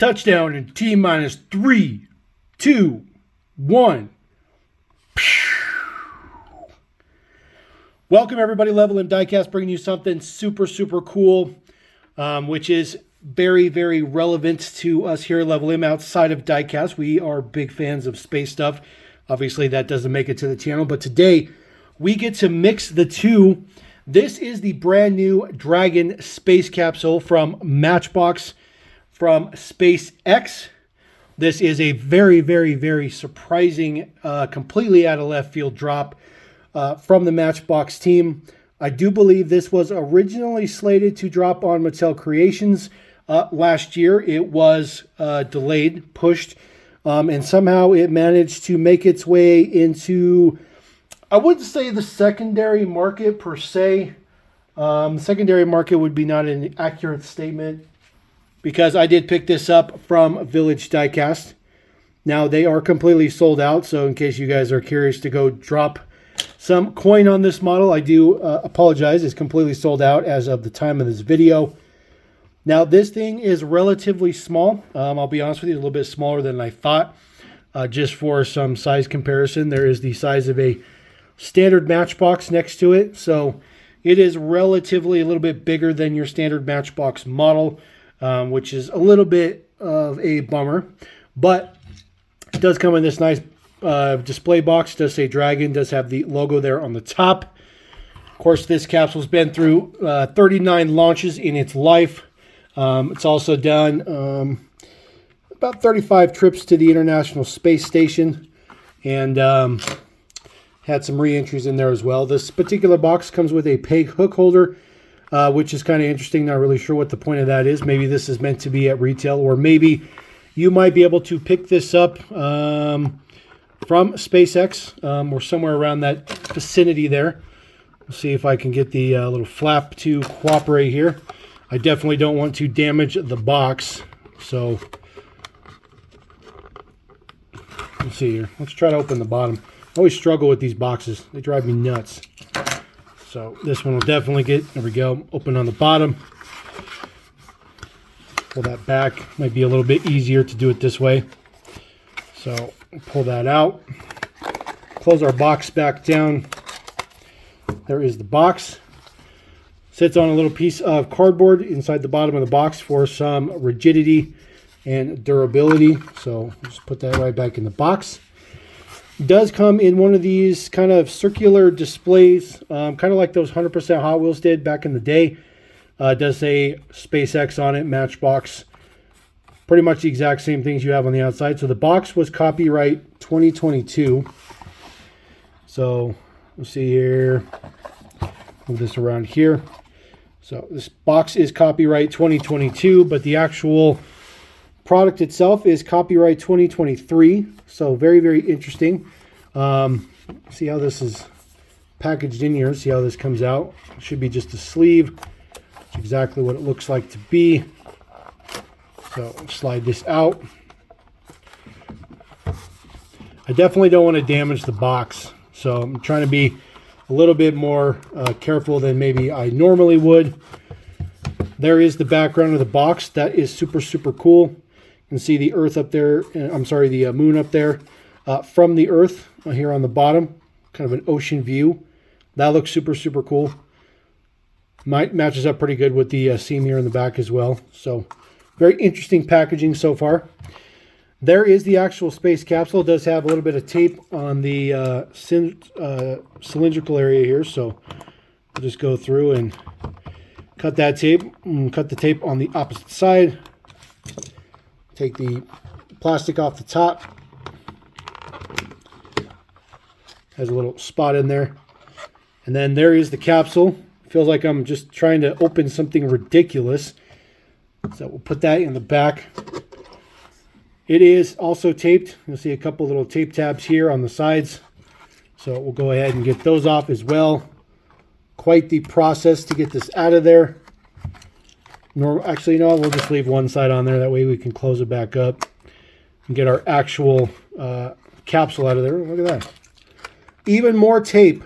Touchdown in T minus 3, 2, 1. Welcome everybody, Level M Diecast, bringing you something super cool, which is very relevant to us here at Level M outside of diecast. We are big fans of space stuff. Obviously that doesn't make it to the channel, but today we get to mix the two. This is the brand new Dragon Space Capsule from Matchbox from SpaceX. This is a very surprising, completely out of left field drop from the Matchbox team. I do believe this was originally slated to drop on Mattel Creations last year. It was delayed, pushed, and somehow it managed to make its way into, I wouldn't say the secondary market per se. Secondary market would be not an accurate statement, because I did pick this up from Village Diecast. Now they are completely sold out, so in case you guys are curious to go drop some coin on this model, I do apologize. It's completely sold out as of the time of this video. Now this thing is relatively small. I'll be honest with you, a little bit smaller than I thought. Just for some size comparison, there is the size of a standard Matchbox next to it. So it is relatively a little bit bigger than your standard Matchbox model, which is a little bit of a bummer. But it does come in this nice display box. It does say Dragon, does have the logo there on the top. Of course, this capsule's been through 39 launches in its life. It's also done about 35 trips to the International Space Station, and had some re-entries in there as well. This particular box comes with a peg hook holder, which is kind of interesting. Not really sure what the point of that is. Maybe this is meant to be at retail, or maybe you might be able to pick this up from SpaceX or somewhere around that vicinity there. We'll see if I can get the little flap to cooperate here. I definitely don't want to damage the box, so let's see here. Let's try to open the bottom. I always struggle with these boxes. They drive me nuts. So this one will definitely get, there we go, open on the bottom. Pull that back. Might be a little bit easier to do it this way. So pull that out. Close our box back down. There is the box. Sits on a little piece of cardboard inside the bottom of the box for some rigidity and durability. So just put that right back in the box. It does come in one of these kind of circular displays, kind of like those 100% Hot Wheels did back in the day. It does say SpaceX on it, Matchbox. Pretty much the exact same things you have on the outside. So the box was copyright 2022. So let's see here. Move this around here. So this box is copyright 2022, but the actual product itself is copyright 2023. So very interesting. See how this is packaged in here. See how this comes out. It should be just a sleeve. That's exactly what it looks like to be. So slide this out. I definitely don't want to damage the box, so I'm trying to be a little bit more careful than maybe I normally would. There is the background of the box. That is super cool. You can see the Earth up there. I'm sorry, the moon up there from the Earth here on the bottom. Kind of an ocean view. That looks super cool. Matches up pretty good with the seam here in the back as well. So very interesting packaging so far. There is the actual space capsule. It does have a little bit of tape on the cylindrical area here. So I'll just go through and cut that tape. And cut the tape on the opposite side. Take the plastic off the top. Has a little spot in there. And then there is the capsule. Feels like I'm just trying to open something ridiculous. So we'll put that in the back. It is also taped. You'll see a couple little tape tabs here on the sides. So we'll go ahead and get those off as well. Quite the process to get this out of there. Actually, no, we'll just leave one side on there. That way we can close it back up and get our actual capsule out of there. Look at that. Even more tape.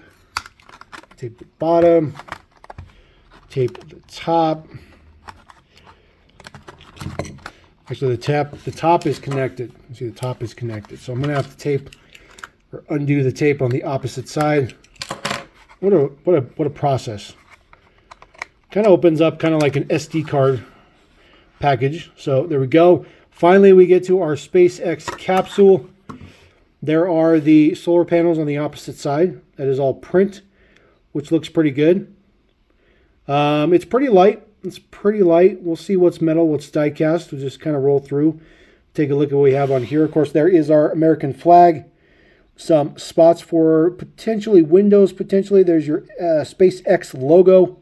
Tape the bottom. Tape the top. Actually, the top is connected. You see, the top is connected. So I'm going to have to tape or undo the tape on the opposite side. What a process. Kind of opens up kind of like an SD card package. So there we go. Finally, we get to our SpaceX capsule. There are the solar panels on the opposite side. That is all print, which looks pretty good. It's pretty light. It's pretty light. We'll see what's metal, what's die cast. We'll just kind of roll through, take a look at what we have on here. Of course, there is our American flag. Some spots for potentially windows. Potentially, there's your SpaceX logo.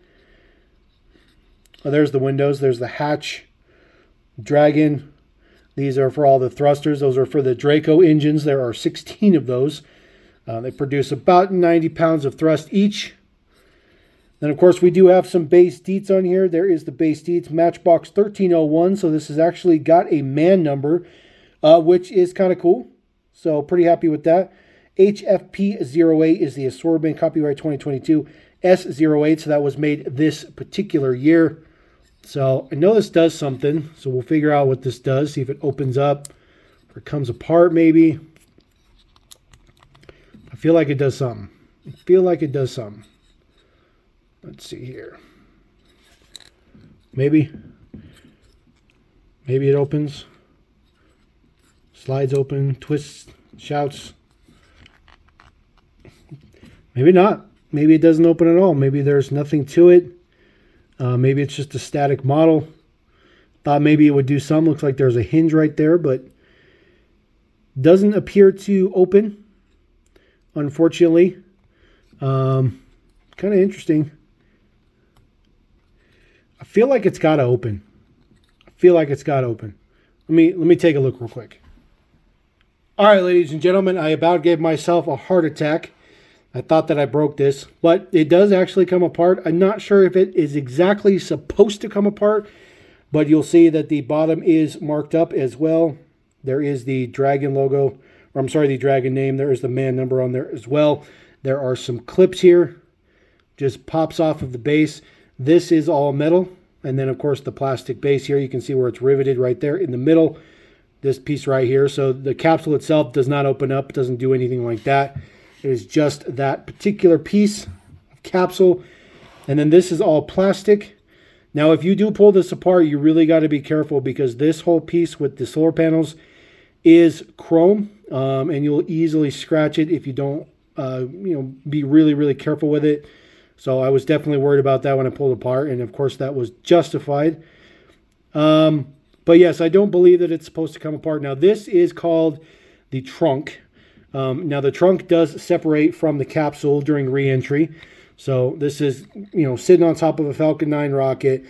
Oh, there's the windows. There's the hatch. Dragon. These are for all the thrusters. Those are for the Draco engines. There are 16 of those. They produce about 90 pounds of thrust each. Then, of course, we do have some base deets on here. There is the base deets, Matchbox 1301. So this has actually got a man number, which is kind of cool. So pretty happy with that. HFP08 is the assortment, copyright 2022. S08, so that was made this particular year. So I know this does something. So we'll figure out what this does. See if it opens up or comes apart maybe. I feel like it does something. I feel like it does something. Let's see here. Maybe it opens. Slides open, twists, shouts. Maybe not. Maybe it doesn't open at all. Maybe there's nothing to it. Maybe it's just a static model. Thought maybe it would do some. Looks like there's a hinge right there, but doesn't appear to open, unfortunately. Kind of interesting. I feel like it's got to open. I feel like it's got to open. Let me take a look real quick. All right, ladies and gentlemen, I about gave myself a heart attack. I thought that I broke this, but it does actually come apart. I'm not sure if it is exactly supposed to come apart, but you'll see that the bottom is marked up as well. There is the Dragon logo, or I'm sorry, the Dragon name. There is the man number on there as well. There are some clips here. Just pops off of the base. This is all metal. And then, of course, the plastic base here. You can see where it's riveted right there in the middle. This piece right here. So the capsule itself does not open up. Doesn't do anything like that. It is just that particular piece of capsule. And then this is all plastic. Now, if you do pull this apart, you really got to be careful because this whole piece with the solar panels is chrome. And you'll easily scratch it if you don't, be really, really careful with it. So I was definitely worried about that when I pulled apart. And, of course, that was justified. But, yes, I don't believe that it's supposed to come apart. Now, this is called the trunk. Now, the trunk does separate from the capsule during re-entry. So this is, sitting on top of a Falcon 9 rocket.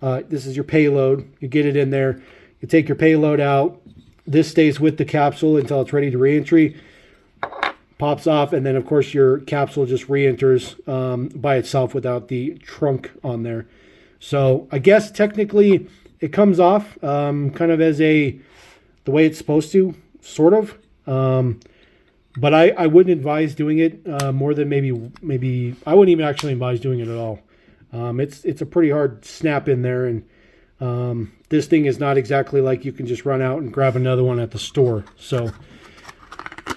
This is your payload. You get it in there. You take your payload out. This stays with the capsule until it's ready to re-entry. Pops off, and then, of course, your capsule just re-enters by itself without the trunk on there. So I guess technically it comes off kind of as the way it's supposed to, sort of. But I wouldn't advise doing it more than maybe I wouldn't even actually advise doing it at all. It's a pretty hard snap in there, and this thing is not exactly like you can just run out and grab another one at the store. So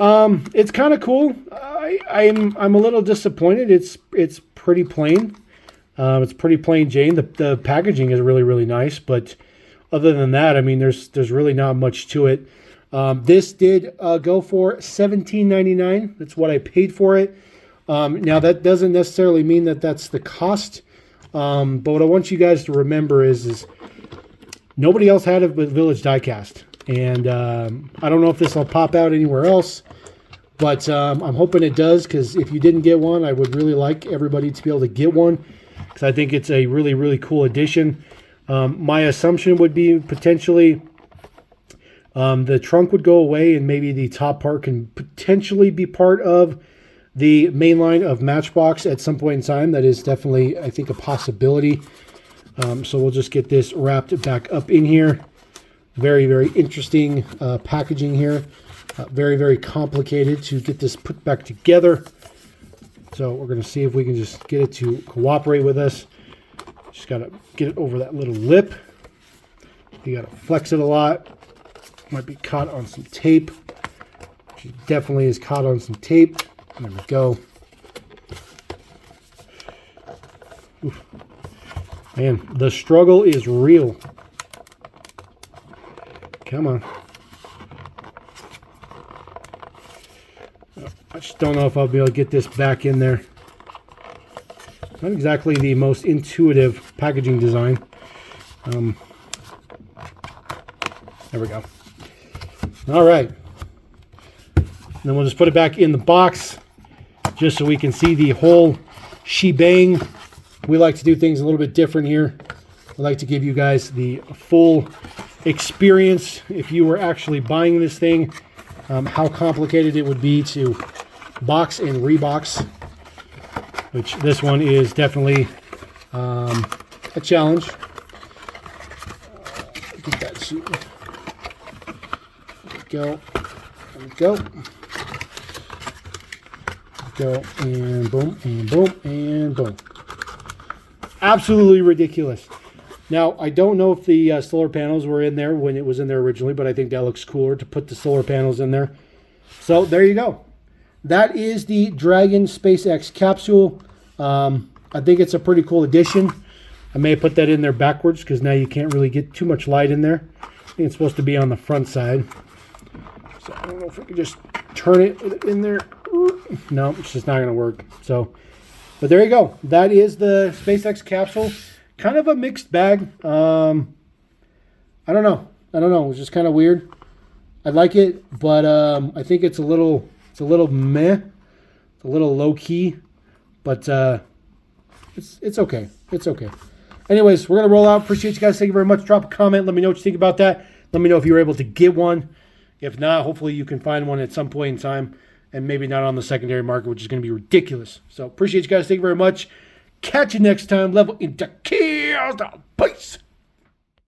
it's kind of cool. I'm a little disappointed. It's pretty plain. It's pretty plain Jane. The packaging is really, really nice, but other than that, I mean, there's really not much to it. This did go for $17.99. That's what I paid for it. Now, that doesn't necessarily mean that that's the cost. But what I want you guys to remember is nobody else had it but Village Diecast. And I don't know if this will pop out anywhere else. But I'm hoping it does, because if you didn't get one, I would really like everybody to be able to get one, because I think it's a really, really cool addition. My assumption would be potentially the trunk would go away, and maybe the top part can potentially be part of the main line of Matchbox at some point in time. That is definitely, I think, a possibility. So we'll just get this wrapped back up in here. Very, very interesting packaging here. Very, very complicated to get this put back together. So we're going to see if we can just get it to cooperate with us. Just got to get it over that little lip. You got to flex it a lot. Might be caught on some tape. She definitely is caught on some tape. There we go. Oof. Man, the struggle is real. Come on. I just don't know if I'll be able to get this back in there. Not exactly the most intuitive packaging design. There we go. All right. And then we'll just put it back in the box just so we can see the whole shebang. We like to do things a little bit different here. I like to give you guys the full experience if you were actually buying this thing, how complicated it would be to box and rebox, which this one is definitely a challenge. Get that sheet. There we go. There we go. And boom, and boom, and boom. Absolutely ridiculous. Now, I don't know if the solar panels were in there when it was in there originally, but I think that looks cooler to put the solar panels in there. So there you go. That is the Dragon SpaceX Capsule. I think it's a pretty cool addition. I may put that in there backwards because now you can't really get too much light in there. I think it's supposed to be on the front side. So I don't know if we could just turn it in there. No, it's just not going to work. So, but there you go. That is the SpaceX Capsule. Kind of a mixed bag. I don't know. It's just kind of weird. I like it, but I think it's a little meh. It's a little low key, but it's okay. It's okay. Anyways, we're gonna roll out. Appreciate you guys. Thank you very much. Drop a comment. Let me know what you think about that. Let me know if you were able to get one. If not, hopefully you can find one at some point in time, and maybe not on the secondary market, which is going to be ridiculous. So appreciate you guys. Thank you very much. Catch you next time. Level into chaos. Peace.